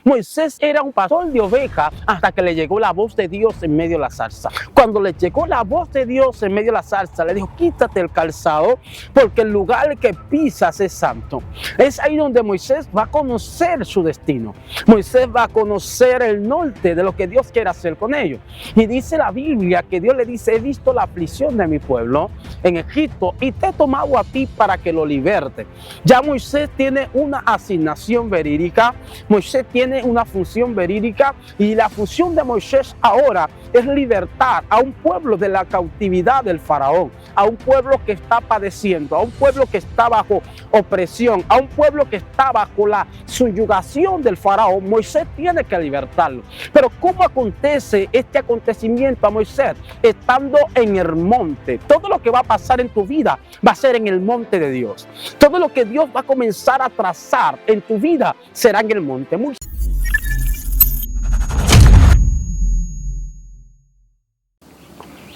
Moisés era un pastor de ovejas hasta que le llegó la voz de Dios en medio de la zarza. Cuando le llegó la voz de Dios en medio de la zarza, le dijo: quítate el calzado porque el lugar que pisas es santo. Es ahí donde Moisés va a conocer su destino. Moisés va a conocer el norte de lo que Dios quiere hacer con ellos. Y dice la Biblia que Dios le dice: he visto la aflicción de mi pueblo en Egipto y te he tomado a ti para que lo liberte. Ya Moisés tiene una asignación verídica. Moisés tiene una función verídica, y la función de Moisés ahora es libertar a un pueblo de la cautividad del faraón, a un pueblo que está padeciendo, a un pueblo que está bajo opresión, a un pueblo que está bajo la subyugación del faraón. Moisés tiene que libertarlo. Pero ¿cómo acontece este acontecimiento a Moisés? Estando en el monte. Todo lo que va a pasar en tu vida va a ser en el monte de Dios. Todo lo que Dios va a comenzar a trazar en tu vida será en el monte.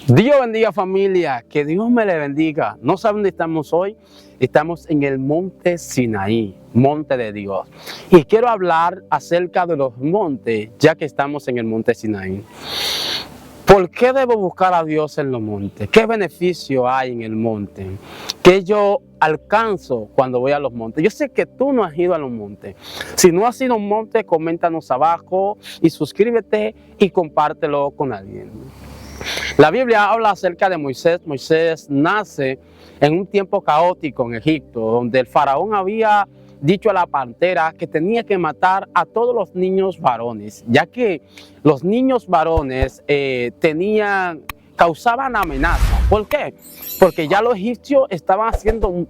Dios bendiga, familia, que Dios me le bendiga. No saben dónde estamos hoy. Estamos en el monte Sinaí, monte de Dios. Y quiero hablar acerca de los montes, ya que estamos en el monte Sinaí. ¿Por qué debo buscar a Dios en los montes? ¿Qué beneficio hay en el monte? ¿Qué yo alcanzo cuando voy a los montes? Yo sé que tú no has ido a los montes. Si no has ido a un monte, coméntanos abajo y suscríbete y compártelo con alguien. La Biblia habla acerca de Moisés. Moisés nace en un tiempo caótico en Egipto, donde el faraón había dicho a la pantera que tenía que matar a todos los niños varones, ya que los niños varones causaban amenaza. ¿Por qué? Porque ya los egipcios estaban haciendo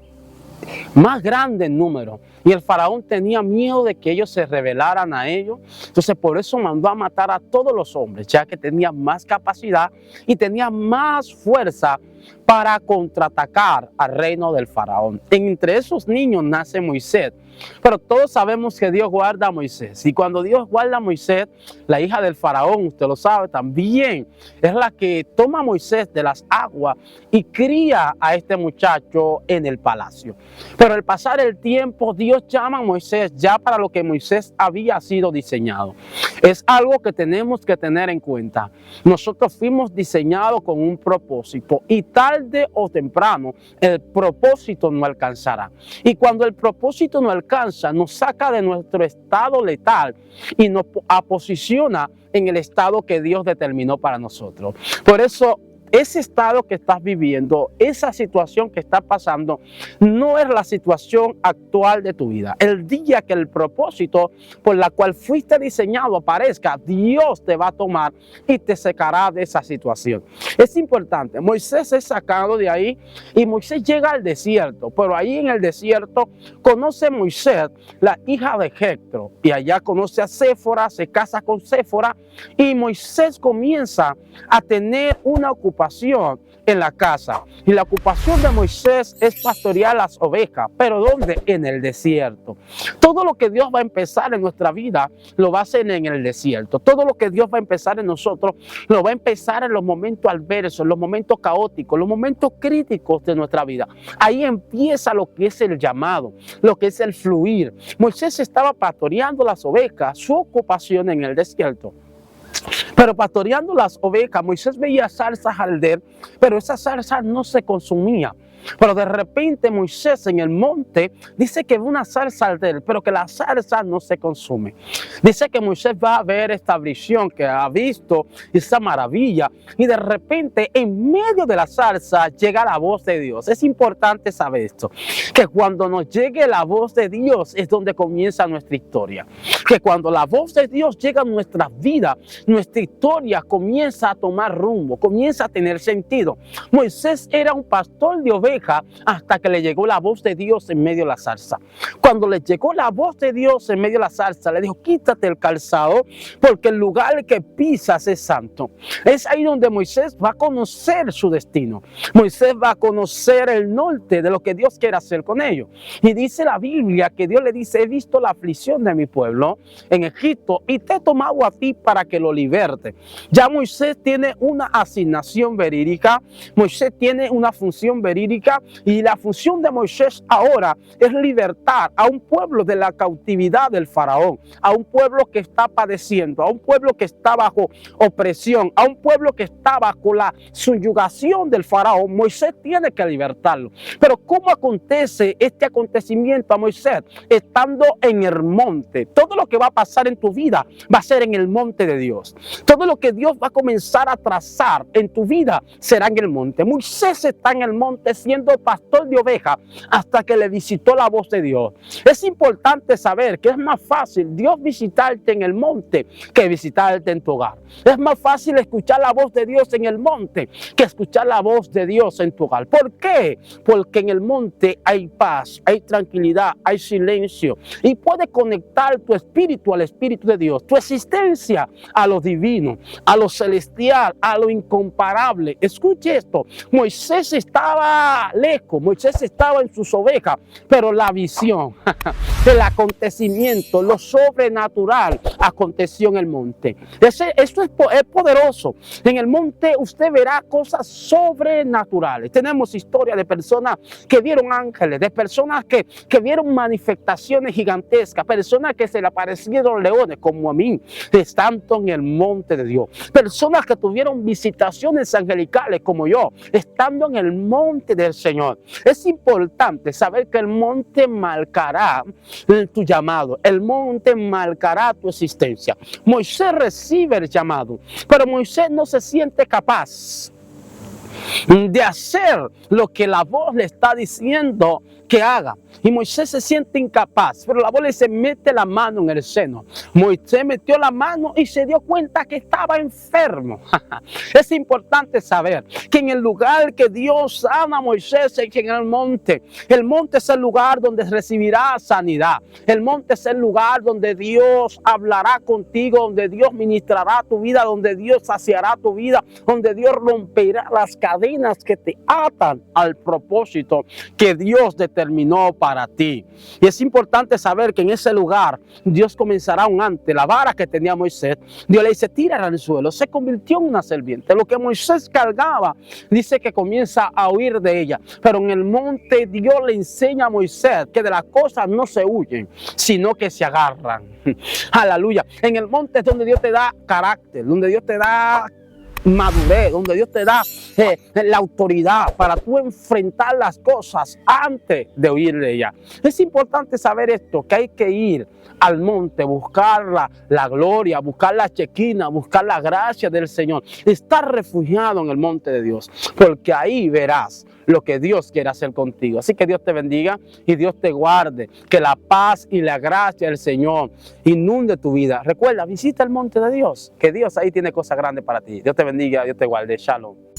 más grande en número y el faraón tenía miedo de que ellos se rebelaran a ellos. Entonces por eso mandó a matar a todos los hombres, ya que tenía más capacidad y tenía más fuerza para contraatacar al reino del faraón. Entre esos niños nace Moisés. Pero todos sabemos que Dios guarda a Moisés. Y cuando Dios guarda a Moisés, la hija del faraón, usted lo sabe también, es la que toma a Moisés de las aguas y cría a este muchacho en el palacio. Pero al pasar el tiempo, Dios llama a Moisés ya para lo que Moisés había sido diseñado. Es algo que tenemos que tener en cuenta. Nosotros fuimos diseñados con un propósito y tarde o temprano el propósito no alcanzará. Y cuando el propósito no alcanza, nos saca de nuestro estado letal y nos posiciona en el estado que Dios determinó para nosotros. Por eso, ese estado que estás viviendo, esa situación que está pasando, no es la situación actual de tu vida. El día que el propósito por la cual fuiste diseñado aparezca, Dios te va a tomar y te sacará de esa situación. Es importante. Moisés es sacado de ahí y Moisés llega al desierto, pero ahí en el desierto conoce Moisés la hija de Jetro y allá conoce a Séfora, se casa con Séfora y Moisés comienza a tener una ocupación en la casa. Y la ocupación de Moisés es pastorear las ovejas. ¿Pero dónde? En el desierto. Todo lo que Dios va a empezar en nuestra vida lo va a hacer en el desierto. Todo lo que Dios va a empezar en nosotros lo va a empezar en los momentos adversos, en los momentos caóticos, los momentos críticos de nuestra vida. Ahí empieza lo que es el llamado, lo que es el fluir. Moisés estaba pastoreando las ovejas, su ocupación en el desierto. Pero pastoreando las ovejas, Moisés veía zarzas arder, pero esa zarza no se consumía. Pero de repente Moisés en el monte dice que ve una zarza arder, pero que la zarza no se consume. Dice que Moisés va a ver esta visión, que ha visto esa maravilla, y de repente en medio de la zarza llega la voz de Dios. Es importante saber esto, que cuando nos llegue la voz de Dios es donde comienza nuestra historia. Que cuando la voz de Dios llega a nuestra vida, nuestra historia comienza a tomar rumbo, comienza a tener sentido. Moisés era un pastor de ovejas hasta que le llegó la voz de Dios en medio de la zarza. Cuando le llegó la voz de Dios en medio de la zarza, le dijo: quítate el calzado porque el lugar que pisas es santo. Es ahí donde Moisés va a conocer su destino. Moisés va a conocer el norte de lo que Dios quiere hacer con ellos. Y dice la Biblia que Dios le dice: he visto la aflicción de mi pueblo reino en Egipto y te he tomado a ti para que lo liberte. Ya Moisés tiene una asignación verídica, Moisés tiene una función verídica y la función de Moisés ahora es libertar a un pueblo de la cautividad del faraón, a un pueblo que está padeciendo, a un pueblo que está bajo opresión, a un pueblo que está bajo la subyugación del faraón. Moisés tiene que libertarlo. Pero ¿cómo acontece este acontecimiento a Moisés? Estando en el monte. Todo lo que va a pasar en tu vida va a ser en el monte de Dios. Todo lo que Dios va a comenzar a trazar en tu vida será en el monte. Moisés está en el monte siendo pastor de ovejas hasta que le visitó la voz de Dios. Es importante saber que es más fácil Dios visitarte en el monte que visitarte en tu hogar. Es más fácil escuchar la voz de Dios en el monte que escuchar la voz de Dios en tu hogar. ¿Por qué? Porque en el monte hay paz, hay tranquilidad, hay silencio y puede conectar tu espíritu al espíritu de Dios, tu existencia a lo divino, a lo celestial, a lo incomparable. Escuche esto, Moisés estaba lejos, Moisés estaba en sus ovejas, pero la visión, el acontecimiento, lo sobrenatural aconteció en el monte. Esto es poderoso. En el monte usted verá cosas sobrenaturales. Tenemos historia de personas que vieron ángeles, de personas que vieron manifestaciones gigantescas, personas que se le aparecieron leones como a mí, estando en el monte de Dios. Personas que tuvieron visitaciones angelicales como yo, estando en el monte del Señor. Es importante saber que el monte marcará tu llamado, el monte marcará tu existencia. Moisés recibe el llamado, pero Moisés no se siente capaz de hacer lo que la voz le está diciendo que haga. Y Moisés se siente incapaz, pero la voz le dice: mete la mano en el seno. Moisés metió la mano y se dio cuenta que estaba enfermo. Es importante saber que en el lugar que Dios sana a Moisés es en el monte. El monte es el lugar donde recibirá sanidad. El monte es el lugar donde Dios hablará contigo, donde Dios ministrará tu vida, donde Dios saciará tu vida, donde Dios romperá las cadenas que te atan al propósito que Dios determinó para ti. Y es importante saber que en ese lugar Dios comenzará un antes. La vara que tenía Moisés, Dios le dice: tírala al suelo. Se convirtió en una serpiente. Lo que Moisés cargaba, dice que comienza a huir de ella. Pero en el monte Dios le enseña a Moisés que de las cosas no se huyen, sino que se agarran. Aleluya. En el monte es donde Dios te da carácter, donde Dios te da madurez, donde Dios te da la autoridad para tú enfrentar las cosas antes de huir de ella. Es importante saber esto, que hay que ir al monte, buscar la gloria, buscar la chequina, buscar la gracia del Señor, estar refugiado en el monte de Dios, porque ahí verás lo que Dios quiere hacer contigo. Así que Dios te bendiga y Dios te guarde, que la paz y la gracia del Señor inunde tu vida. Recuerda, visita el monte de Dios, que Dios ahí tiene cosas grandes para ti. Dios te bendiga, Dios te guarde. Shalom.